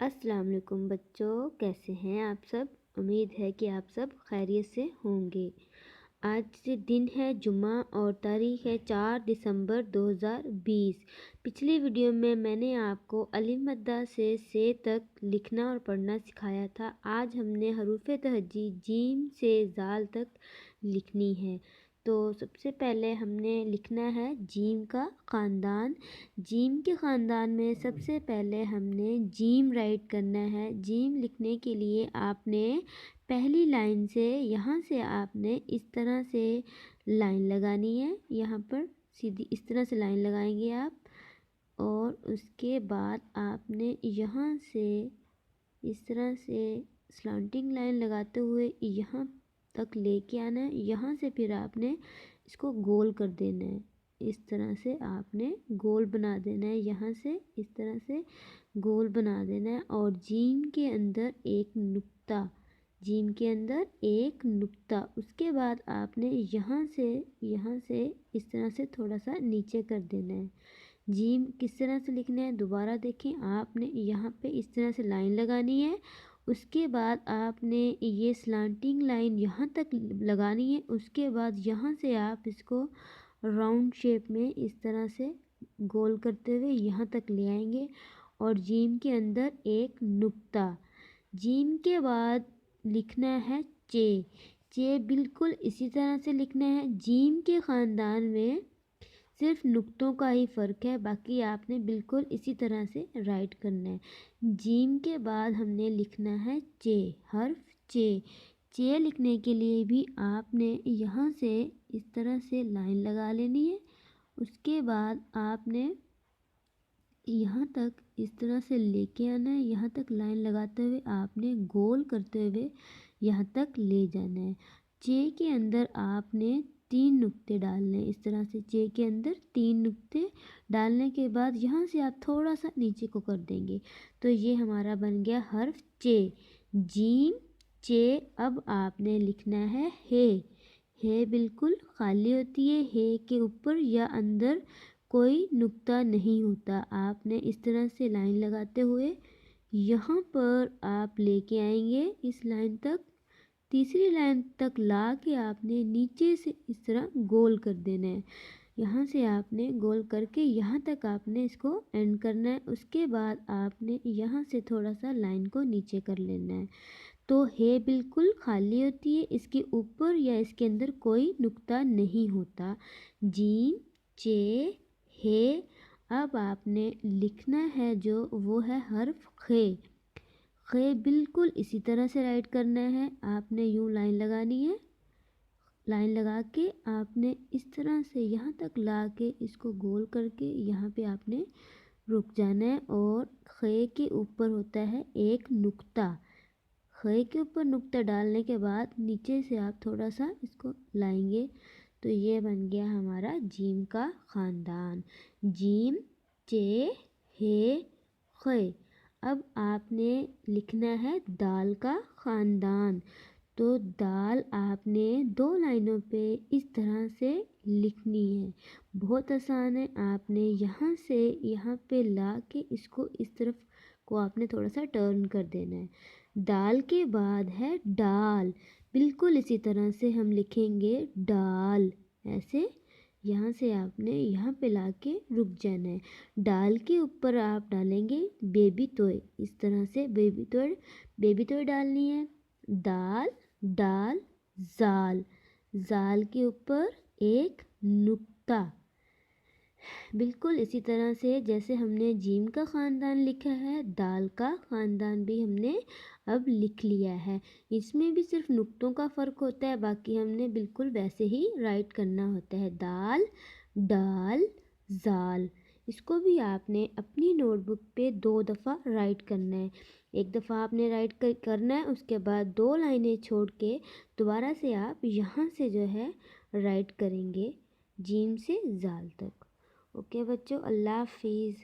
السلام علیکم بچوں، کیسے ہیں آپ سب؟ امید ہے کہ آپ سب خیریت سے ہوں گے۔ آج دن ہے جمعہ اور تاریخ ہے 4 دسمبر 2020۔ پچھلی ویڈیو میں نے آپ کو الف مدہ سے تک لکھنا اور پڑھنا سکھایا تھا۔ آج ہم نے حروف تہجی جیم سے ذال تک لکھنی ہے۔ تو سب سے پہلے ہم نے لکھنا ہے جیم کا خاندان۔ جیم کے خاندان میں سب سے پہلے ہم نے جیم رائٹ کرنا ہے۔ جیم لکھنے کے لیے آپ نے پہلی لائن سے یہاں سے آپ نے اس طرح سے لائن لگانی ہے۔ یہاں پر سیدھی اس طرح سے لائن لگائیں گے آپ، اور اس کے بعد آپ نے یہاں سے اس طرح سے سلانٹنگ لائن لگاتے ہوئے یہاں تک لے کے آنا ہے۔ یہاں سے پھر آپ نے اس کو گول کر دینا ہے۔ اس طرح سے آپ نے گول بنا دینا ہے، یہاں سے اس طرح سے گول بنا دینا ہے، اور جیم کے اندر ایک نقطہ، جیم کے اندر ایک نقطہ۔ اس کے بعد آپ نے یہاں سے اس طرح سے تھوڑا سا نیچے کر دینا ہے۔ جیم کس طرح سے لکھنا ہے دوبارہ دیکھیں۔ آپ نے یہاں پہ اس طرح سے لائن لگانی ہے، اس کے بعد آپ نے یہ سلانٹنگ لائن یہاں تک لگانی ہے۔ اس کے بعد یہاں سے آپ اس کو راؤنڈ شیپ میں اس طرح سے گول کرتے ہوئے یہاں تک لے آئیں گے، اور جیم کے اندر ایک نقطہ۔ جیم کے بعد لکھنا ہے چے۔ چے بالکل اسی طرح سے لکھنا ہے۔ جیم کے خاندان میں صرف نقطوں کا ہی فرق ہے، باقی آپ نے بالکل اسی طرح سے رائٹ کرنا ہے۔ جیم کے بعد ہم نے لکھنا ہے چے، حرف چے۔ چے لکھنے کے لیے بھی آپ نے یہاں سے اس طرح سے لائن لگا لینی ہے۔ اس کے بعد آپ نے یہاں تک اس طرح سے لے کے آنا ہے، یہاں تک لائن لگاتے ہوئے آپ نے گول کرتے ہوئے یہاں تک لے جانا ہے۔ چے کے اندر آپ نے 3 نقطے ڈالنے ہیں، اس طرح سے چے کے اندر 3 نقطے ڈالنے کے بعد یہاں سے آپ تھوڑا سا نیچے کو کر دیں گے، تو یہ ہمارا بن گیا حرف چے، جیم چے۔ اب آپ نے لکھنا ہے ہے۔ ہے بالکل خالی ہوتی ہے، ہے کے اوپر یا اندر کوئی نقطہ نہیں ہوتا۔ آپ نے اس طرح سے لائن لگاتے ہوئے یہاں پر آپ لے کے آئیں گے اس لائن تک، تیسری لائن تک لا کے آپ نے نیچے سے اس طرح گول کر دینا ہے۔ یہاں سے آپ نے گول کر کے یہاں تک آپ نے اس کو اینڈ کرنا ہے۔ اس کے بعد آپ نے یہاں سے تھوڑا سا لائن کو نیچے کر لینا ہے۔ تو ہے بالکل خالی ہوتی ہے، اس کے اوپر یا اس کے اندر کوئی نقطہ نہیں ہوتا۔ جیم چے ہے۔ اب آپ نے لکھنا ہے جو وہ ہے حرف خے۔ خے بالکل اسی طرح سے رائٹ کرنا ہے۔ آپ نے یوں لائن لگانی ہے، لائن لگا کے آپ نے اس طرح سے یہاں تک لا کے اس کو گول کر کے یہاں پہ آپ نے رک جانا ہے، اور خے کے اوپر ہوتا ہے ایک نقطہ۔ خے کے اوپر نقطہ ڈالنے کے بعد نیچے سے آپ تھوڑا سا اس کو لائیں گے، تو یہ بن گیا ہمارا جیم کا خاندان، جیم چے ہے خے۔ اب آپ نے لکھنا ہے دال کا خاندان۔ تو دال آپ نے 2 لائنوں پہ اس طرح سے لکھنی ہے، بہت آسان ہے۔ آپ نے یہاں سے یہاں پہ لا کے اس کو اس طرف کو آپ نے تھوڑا سا ٹرن کر دینا ہے۔ دال کے بعد ہے ڈال، بالکل اسی طرح سے ہم لکھیں گے ڈال، ایسے یہاں سے آپ نے یہاں پہ لا کے رک جانا ہے۔ ڈال کے اوپر آپ ڈالیں گے بیبی توئے، اس طرح سے بیبی توئے ڈالنی ہے۔ دال ڈال زال، زال کے اوپر ایک نقطہ، بالکل اسی طرح سے جیسے ہم نے جیم کا خاندان لکھا ہے، دال کا خاندان بھی ہم نے اب لکھ لیا ہے۔ اس میں بھی صرف نقطوں کا فرق ہوتا ہے، باقی ہم نے بالکل ویسے ہی رائٹ کرنا ہوتا ہے، دال ڈال زال۔ اس کو بھی آپ نے اپنی نوٹ بک پہ 2 دفعہ رائٹ کرنا ہے۔ ایک دفعہ آپ نے رائٹ کرنا ہے، اس کے بعد 2 لائنیں چھوڑ کے دوبارہ سے آپ یہاں سے جو ہے رائٹ کریں گے جیم سے زال تک۔ اوکے بچوں، اللہ حافظ۔